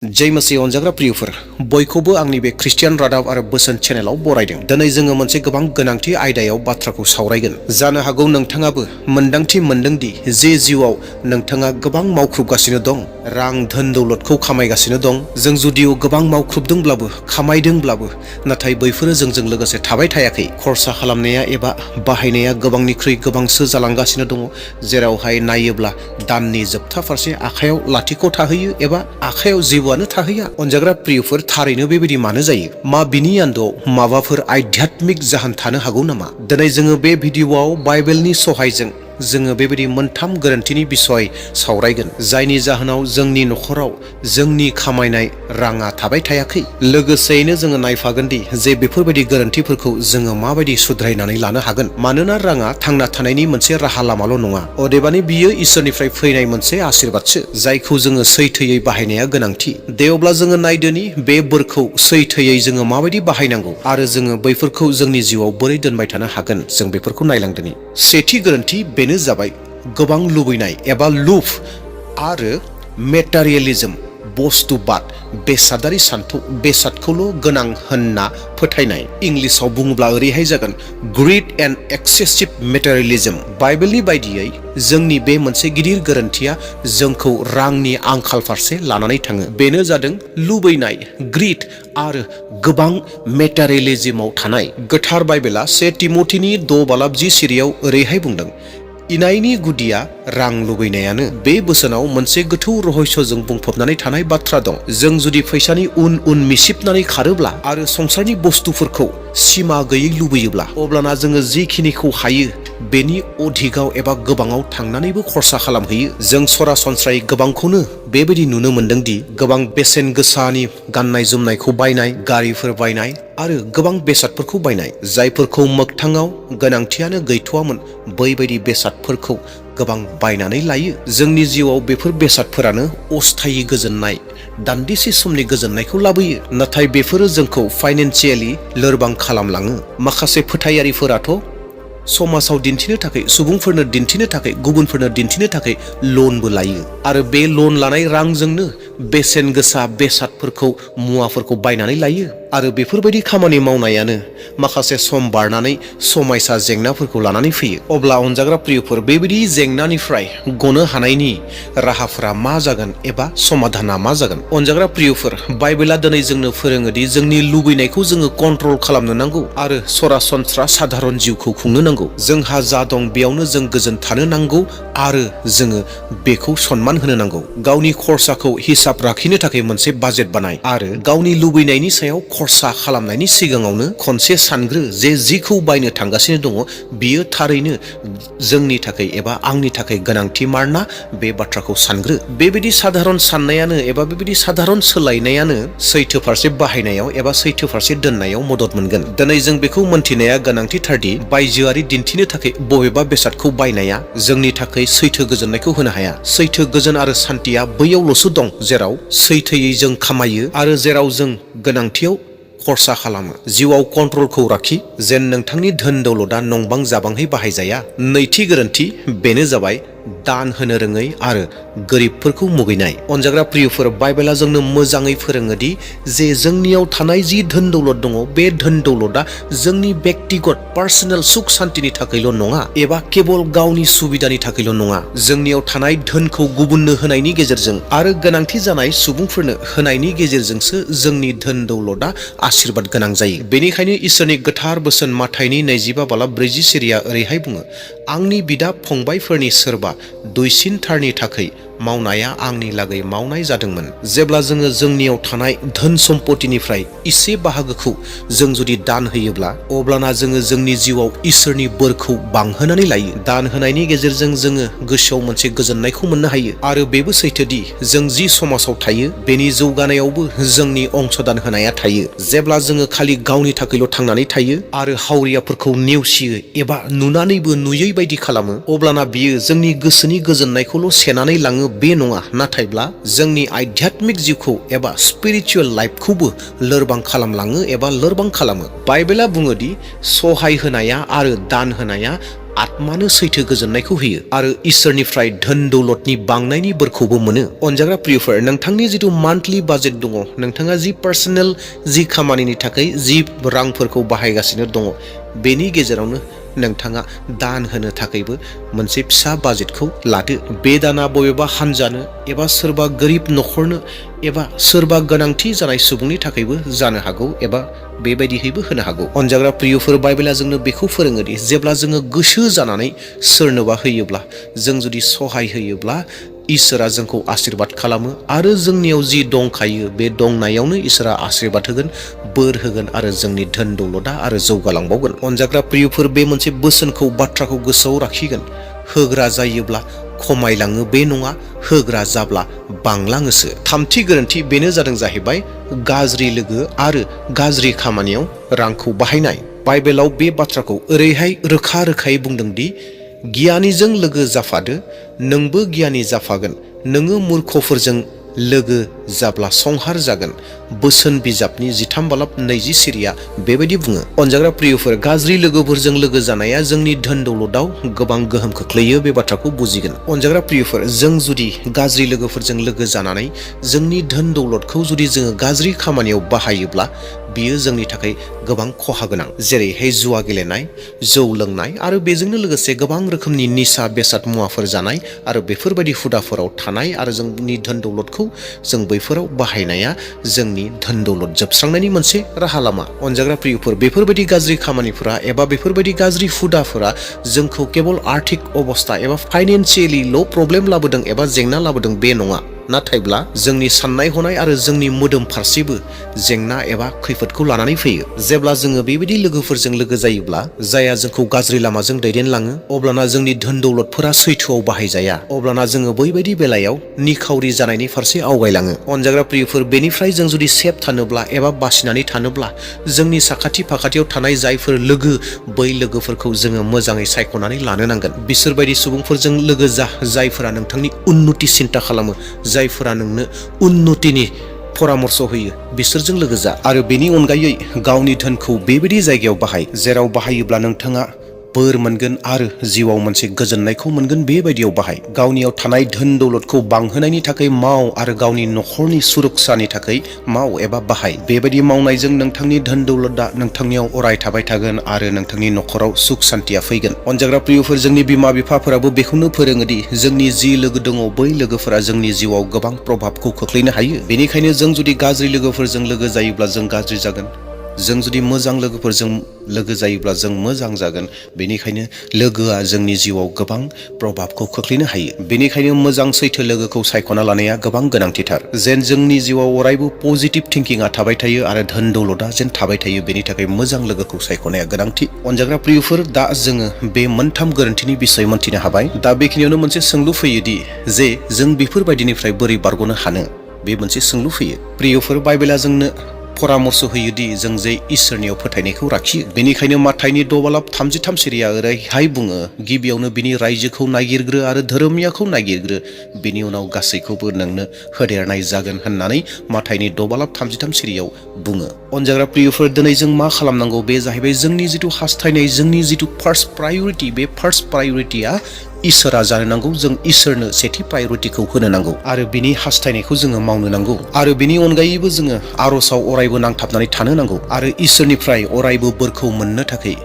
जय मसीह अनजाग्रा प्रियफोर बयखौबो आंनि बे ख्रिस्टियान रादाब आरो बोसोन चेनेलाव बरायदों। दिनै जोङो मोनसे गोबां गोनांथि आयदायाव बाथ्राखौ सावरायगोन। जानो हागौ नोंथाङाबो मोन्दांथि मोनदोंदि जे जिउआव नोंथाङा गोबां मावख्रुबगासिनो दं, रां धोन दौलतखौ खामायगासिनो दं। जों जुदिও गोबां मावख्रुबदोंब्लाबो खामायदोंब्लाबो नाथाय बैफोरो जोंजों लोगोसे थाबाय थायाखै। खरसा खालामनाया एबा बाहायनाया गोबांनिख्रुइ गोबांसो जालांगासिनो दङ, जेरावहाय नायोब्ला दाननि जोबथा फारसे आखायाव लाथिख' थाहैयो एबा आखायाव जेबोआनो थाहैया। अनजाग्रा प्रियफोर, थारैनो बेबायदि मानो जायो? मा बिनि आन्दोआव माबाफोर आध्यात्मिक जाहोन थानो हागौ नामा? दिनै जोङो बे भिडिअआव बाइबेलनि सहायजों जोङो बेबायदि मोनथाम गोरोन्थिनि बिसय सावरायगोन, जायनि जाहोनाव जोंनि न'खराव जोंनि खामायनाय राङा थाबाय थायाखै। लोगोसेयैनो जोङो नायफागोनदि जे बेफोरबायदि गोरोन्थिफोरखौ जोङो माबायदि सुद्रायनानै लानो हागोन। मानोना राङा थांना थानायनि मोनसे राहा लामाल' नङा, अदेबानि बियो इसोरनिफ्राय फैनाय मोनसे आशीर्बादसो, जायखौ जोङो सैथोयै बाहायनाया गोनांथि। दे अब्ला जोङो नायदोनि बे बोरखौ सैथोयै जोङो माबायदि बाहायनांगौ आरो जोङो बैफोरखौ जोंनि जिउआव बोरै दोनबाय थानो हागोन, जों बेफोरखौ नायलांदोनि। सेथि गोरोन्थि बेनो जाबाय गोबां लुबैनाय एबा लुभ आरो मेटारियेलिज्म, बस्तुबाद, बेसादारि सान्थौ, बेसादखौल' गोनां होनना फोथायनाय। इंलिसाव बुङोब्ला ओरैहाय जागोन ग्रीड एन्ड एक्सेसिभ मेटारियेलिज्म। बाइबेलनि बायदियै जोंनि बे मोनसे गिदिर गोरोन्थिया जोंखौ रांनि आंखाल फारसे लानानै थाङो। बेनो जादों लुबैनाय, ग्रीड आरो गोबां मेटारियेलिज्मआव थानाय। गोथार बाइबेला 1 तिम'थिनि 6:10 सिरियाव ओरैहाय बुंदों, इनायनि गुदिया रां लुबैनायानो। बे बोसोनाव मोनसे गोथौ रहस्यजों बुंफबनानै थानाय बाथ्रा दं। जों जुदि फैसानि उन मिसिबनानै खारोब्ला आरो संसारनि बुस्थुफोरखौ सिमा गैयै लुबैयोब्ला, अब्लाना जोङो जिखिनिखौ हायो बेनि अधिकआव एबा गोबाङाव थांनानैबो खरसा खालामहैयो। जों सरासनस्रायै गोबांखौनो बेबायदि नुनो मोनदोंदि गोबां बेसेन गोसानि गाननाय जोमनायखौ बायनाय, गारिफोर बायनाय आरो गोबां बेसादफोरखौ बायनाय, जायफोरखौ मोगथाङाव गोनांथियानो गैथ'वामोन, बैबायदि बेसादफोरखौ गोबां बायनानै लायो। जोंनि जिउआव बेफोर बेसादफोरानो अस्थायि गोजोननाय, दान्दिसे समनि गोजोननायखौ लाबोयो, नाथाय बेफोरो जोंखौ फाइनेन्सियेलि लोरबां खालामलाङो। माखासे फोथायारिफोराथ' समाजाव दिन्थिनो थाखाय, सुबुंफोरनो दिन्थिनो थाखाय, गुबुनफोरनो दिन्थिनो थाखाय लनबो लायो आरो बे लन लानाय रांजोंनो बेसेन गोसा बेसादफोरखौ, मुवाफोरखौ बायनानै लायो। आरो बेफोरबायदि खामानि मावनायानो माखासे सम बारनानै समायसा जेंनाफोरखौ लानानै फैयो। अब्ला अनजाग्रा प्रियफोर, बेबायदि जेंनानिफ्राय गनो हानायनि राहाफोरा मा जागोन एबा समाधाना मा जागोन? अनजाग्रा प्रियफोर, बाइबेला दिनै जोंनो फोरोङोदि जोंनि लुबैनायखौ जोङो कन्ट्रल खालामनो नांगौ आरो सरासनस्रा साधारन जिउखौ खुंनो नांगौ। जोंहा जा दं बेयावनो जों गोजोन थानो नांगौ आरो जोङो बेखौ सनमान होनो नांगौ। गावनि खरसाखौ हिसाब लाखिनो थाखाय मोनसे बाजेट बानाय आरो गावनि लुबैनायनि सायाव खरसा खालामनायनि सिगाङावनो खनसे सानग्रो जे जिखौ बायनो थांगासिनो दङ बियो थारैनो जोंनि थाखाय एबा आंनि थाखाय गोनांथि मारना, बे बाथ्राखौ सानग्रो। बेबायदि साधारन साननायानो एबा बेबायदि साधारन सोलायनायानो सैथो फारसे बाहायनायाव एबा सैथो फारसे दोननायाव मदद मोनगोन। दिनै जों बेखौ मोनथिनाया गोनांथिथारदि बायजोआरि दिन्थिनो थाखाय बबेबा बेसादखौ बायनाया जोंनि थाखाय सैथो गोजोननायखौ होनो हाया। सैथो गोजोन आरो सान्थिया बैयावल'सो दं जेराव सैथोयै जों खामायो आरो जेराव जों गोनांथियाव खरसा खालामो। जिउआव कन्ट्रलखौ लाखि, जेन नोंथांनि धोन दौलतआ नंबां जाबांहै बाहायजाया। नैथि गोरोन्थि बेनो जाबाय दान होनो रोङै आरो गोरिबफोरखौ मुगैनाय। अनजाग्रा प्रियफोर, बाइबेला जोंनो मोजाङै फोरोङोदि जे जोंनियाव थानाय जि धोन दौलत दङ, बे धोन दौलतआ जोंनि बेक्तिगत पार्सनेल सुख सान्तिनि थाखायल' नङा एबा केबल गावनि सुबिदानि थाखायल' नङा। जोंनियाव थानाय धोनखौ गुबुननो होनायनि गेजेरजों आरो गोनांथि जानाय सुबुंफोरनो होनायनि गेजेरजोंसो जोंनि धोन दौलतआ आशीर्बाद गोनां जायो। बेनिखायनो इसोरनि गोथार बोसोन माथाइनि 25:40 सिरिया ओरैहाय बुङो, आंनि बिदा फंबायफोरनि सोरबा दुइसिनथारनि थाखाय मावनाया आंनि लागै मावनाय जादोंमोन। जेब्ला जोङो जोंनियाव थानाय धोन सम्पतिनिफ्राय इसे बाहागोखौ जों जुदि दान होयोब्ला, अब्लाना जोङो जोंनि जिउआव इसोरनि बोरखौ बांहोनानै लायो। दान होनायनि गेजेरजों जोङो गोसोआव मोनसे गोजोननायखौ मोननो हायो आरो बेबो सैथोदि जों जि समाजाव थायो बेनि जौगानायावबो जोंनि अंशदान होनाया थायो। जेब्ला जोङो खालि गावनि थाखायल' थांनानै थायो आरो हावरियाफोरखौ नेवसियो एबा नुनानैबो नुयै बायदि खालामो, अब्लाना बियो जोंनि गोसोनि गोजोननायखौल' सेनानै लाङो बे नङा, नाथायब्ला जोंनि आध्यात्मिक जिउखौ एबा स्पिरिचुवेल लाइफखौबो लोरबां खालामलाङो एबा लोरबां खालामो। बाइबेला बुङोदि सहाय होनाया आरो दान होनाया आत्मानो सैथो गोजोननायखौ होयो आरो इसोरनिफ्राय धोन दौलतनि बांनायनि बोरखौबो मोनो। अनजाग्रा प्रियफोर, नोंथांनि जिथु मान्थलि बाजेट दङ, नोंथाङा जि पार्सनेल जि खामानिनि थाखाय जि रांफोरखौ बाहायगासिनो दङ, बेनि गेजेरावनो नोंथाङा दान होनो थाखायबो मोनसे फिसा बाजेटखौ लादो। बे दाना बबेबा हानजानो एबा सोरबा गोरिब न'खरनो एबा सोरबा गोनांथि जानाय सुबुंनि थाखायबो जानो हागौ एबा बेबायदिहैबो होनो हागौ। अनजाग्रा प्रियफोर, बाइबेला जोंनो बेखौ फोरोङोदि जेब्ला जोङो गोसो जानानै सोरनोबा होयोब्ला, जों जुदि सहाय होयोब्ला इसोरा जोंखौ आशीर्बाद खालामो आरो जोंनियाव जि दंखायो बे दंनायावनो इसोरा आशीर्बाद होगोन, बोर होगोन आरो जोंनि धोन दौलता आरो जौगालांबावगोन। अनजाग्रा प्रियफोर, बे मोनसे बोसोनखौ, बाथ्राखौ गोसोआव लाखिगोन। होग्रा जायोब्ला खमायलाङो बे नङा, होग्रा जाब्ला बांलाङोसो। थामथि गोरोन्थि बेनो जाहैबाय गाज्रि लोगो आरो गाज्रि खामानियाव रांखौ बाहायनाय। बाइबेलाव बे बाथ्राखौ ओरैहाय रोखा रोखायै बुंदोंदि गियानिजों लोगो जाफादो, नोंबो गियानि जाफागोन। नोङो मूर्खफोरजों लोगो जाब्ला संहार जागोन। बोसोन बिजाबनि 13:20 सिरिया बेबायदि बुङो। अनजाग्रा प्रियफोर, गाज्रि लोगोफोरजों लोगो जानाया जोंनि धोन दौलताव गोबां गोहोम खोख्लैयो, बे बाथ्राखौ बुजिगोन। अनजाग्रा प्रियफोर, जों जुदि गाज्रि लोगोफोरजों लोगो जानानै जोंनि धोन दौलतखौ जुदि जोङो गाज्रि खामानियाव बाहायोब्ला बियो जोंनि थाखाय गोबां खहा गोनां। जेरैहाय जुवा गेलेनाय, जौ लोंनाय आरो बेजोंनो लोगोसे गोबां रोखोमनि निसा बेसाद मुवाफोर जानाय आरो बेफोरबायदि हुदाफोराव थानाय आरो जोंनि धोन दौलतखौ जों बैफोराव बाहायनाया जोंनि धोन दौलत जोबस्रांनायनि मोनसे राहा लामा। अनजाग्रा प्रियफोर, बेफोरबायदि गाज्रि खामानिफोरा एबा बेफोरबायदि गाज्रि हुदाफोरा जोंखौ केवल आर्थिक अबस्था एबा फाइनेन्सियेलिल' प्रब्लेम लाबोदों एबा जेंना लाबोदों बे नङा, नाथायब्ला जोंनि साननाय हनाय आरो जोंनि मोदोम फारसेबो जेंना एबा खैफोदखौ लानानै फैयो। जेब्ला जोङो बेबायदि लोगोफोरजों लोगो जायोब्ला जायहा जोंखौ गाज्रि लामाजों दैदेनलाङो, अब्लाना जोंनि धोन दौलतफोरा सैथोआव बाहायजाया। अब्लाना जोङो बैबायदि बेलायाव निखावरि जानायनि फारसे आवगायलाङो। अनजाग्रा प्रियफोर, बेनिफ्राय जों जुदि सेफ थानोब्ला एबा बासिनानै थानोब्ला जोंनि साखाथि फाखाथियाव थानाय जायफोर लोगो, बै लोगोफोरखौ जोङो मोजाङै सायख'नानै लानो नांगोन। बिसोरबायदि सुबुंफोरजों लोगो जा जायफोरा नोंथांनि उन्नति सिन्ता खालामो, जायफोरा नोंनो उन्नतिनि परामर्श होयो, बिसोरजों लोगो जा। आरो बेनि अनगायै गावनि धोनखौ बेबायदि जायगायाव बाहाय जेराव बाहायोब्ला नोंथाङा बोर मोनगोन आरो जिउआव मोनसे गोजोननायखौ मोनगोन, बेबायदियाव बाहाय। गावनियाव थानाय धोन दौलतखौ बांहोनायनि थाखाय माव आरो गावनि न'खरनि सुरक्षानि थाखाय माव एबा बाहाय। बेबायदि मावनायजों नोंथांनि धोन दौलता नोंथांनियाव अराय थाबाय थागोन आरो नोंथांनि न'खराव सुख सान्तिया फैगोन। अनजाग्रा प्रियफोर, जोंनि बिमा बिफाफोराबो बेखौनो फोरोङोदि जोंनि जि लोगो दङ बै लोगोफोरा जोंनि जिउआव गोबां प्रभाबखौ खोख्लैनो हायो। बेनिखायनो जों जुदि गाज्रि लोगोफोरजों लोगो जायोब्ला जों गाज्रि जागोन, जों जुदि मोजां लोगोफोरजों लोगो जायोब्ला जों मोजां जागोन। बेनिखायनो लोगोआ जोंनि जिउआव गोबां प्रभाबखौ खोख्लैनो हायो। बेनिखायनो मोजां सैथो लोगोखौ सायख'ना लानाया गोबां गोनांथिथार, जेन जोंनि जिउआव अरायबो पजिटिभ थिंकिंआ थाबाय थायो आरो धोन दौलता जेन थाबाय थायो। बेनि थाखाय मोजां लोगोखौ सायख'नाया गोनांथि। अनजाग्रा प्रियफोर, दा जोङो बे मोनथाम गोरोन्थिनि बिसय मोनथिनो हाबाय। दा बेखिनियावनो मोनसे सोंलु फैयोदि जे जों बेफोरबायदिनिफ्राय बोरै बारग'नो हानो, बे मोनसे सोंलु फैयो। प्रियफोर, बाइबेला जोंनो परामर्श होयोदि जों जे इसोरनियाव फोथायनायखौ लाखियो। बेनिखायनो माथाइनि 6:33 सिरिया ओरैहाय बुङो, गिबियावनो बिनि रायजोखौ नागिरग्रो आरो धोरोमियाखौ नागिरग्रो, बिनि उनाव गासैखौबो नोंनो होदेरनाय जागोन होननानै माथाइनि 6:33 सिरियाव बुङो। अनजाग्रा प्रियफोर, दिनै जों मा खालामनांगौ, बे जाहैबाय जोंनि जिथु हास्थायनाय, जोंनि जिथु फार्स्ट प्रायरिटि, बे फार्स्ट प्रायरिटिया इसोरा जानो नांगौ। जों इसोरनो सेथि प्रायरिटिखौ होनो नांगौ आरो बिनि हास्थायनायखौ जोङो मावनो नांगौ। आरो बिनि अनगायैबो जोङो आर'जआव अरायबो नांथाबनानै थानो नांगौ आरो इसोरनिफ्राय अरायबो बोरखौ मोननो थाखाय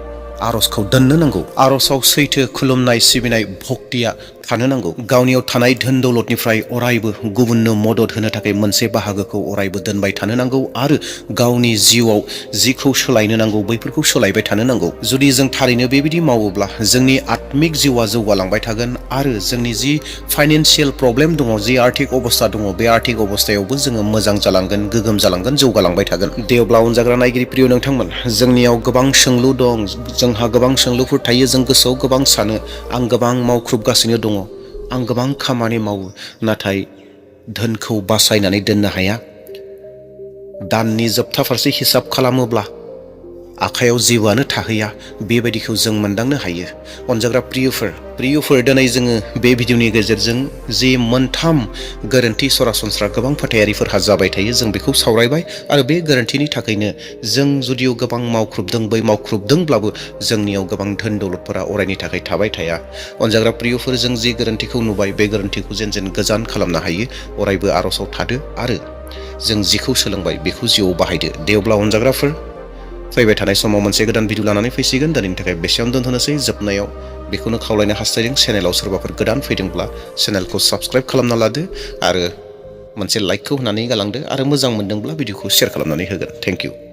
आर'जखौ दोननो नांगौ। आर'जआव सैथो खुलुमनाय, सिबिनाय, भक्तिया थानो नांगौ। गावनियाव थानाय धोन दौलतनिफ्राय अरायबो गुबुननो मदद होनो थाखाय मोनसे बाहागोखौ अरायबो दोनबाय थानो नांगौ आरो गावनि जिउआव जिखौ सोलायनो नांगौ बैफोरखौ सोलायबाय थानो नांगौ। जुदि जों थारैनो बेबायदि मावोब्ला जोंनि आत्मिक जिउआ जौगालांबाय थागोन आरो जोंनि जि फाइनेन्सियेल प्रब्लेम दङ, जि आर्थिक अबस्था दङ, बे आर्थिक अबस्थायावबो जोङो मोजां जालांगोन, गोगोम जालांगोन, जौगालांबाय थागोन। दे अब्ला अनजाग्रा नायगिरि प्रिय नोंथांमोन, जोंनियाव गोबां सोंलु दं, जोंहा गोबां सोंलुफोर थायो, जों गोसोआव गोबां सानो, आं गोबां मावख्रुबगासिनो दङ, आं गोबां खामानि मावो, नाथाय धोनखौ बासायनानै दोननो हाया। दाननि जोबथा फारसे हिसाब खालामोब्ला आखायाव जेबोआनो थाहैया बेबायदिखौ जों मोनदांनो हायो। अनजाग्रा प्रियफोर दिनै जोङो बे भिडिअनि गेजेरजों जे मोनथाम गोरोन्थि सरासनस्रा गोबां फोथायारिफोरहा जाबाय थायो जों बेखौ सावरायबाय आरो बे गोरोन्थिनि थाखायनो जों जुदियाव गोबां मावख्रुबदोंब्लाबो जोंनियाव गोबां धोन दौलतफोरा अरायनि थाखाय थाबाय थाया। अनजाग्रा प्रियफोर जों जे गोरोन्थिखौ नुबाय बे गोरोन्थिखौ जेन गोजान खालामनो हायो अरायबो आर'जाव थादो आरो जों जिखौ सोलोंबाय बेखौ जिउआव बाहायदो। दे अब्ला अनजाग्राफोर फैबाय थानाय समाव मोनसे गोदान भिडिअ लानानै फैसिगोन। दिनैनि थाखाय बेसेयावनो दोनथ'नोसै। जोबनायाव बेखौनो खावलायनो हास्थायदों, चेनेलाव सोरबाफोर गोदान फैदोंब्ला चेनेलखौ साबस्क्राइब खालामना लादो आरो मोनसे लाइकखौ होनानै गालांदो आरो मोजां मोनदोंब्ला भिडिअखौ शेयार खालामनानै होगोन। Thank you.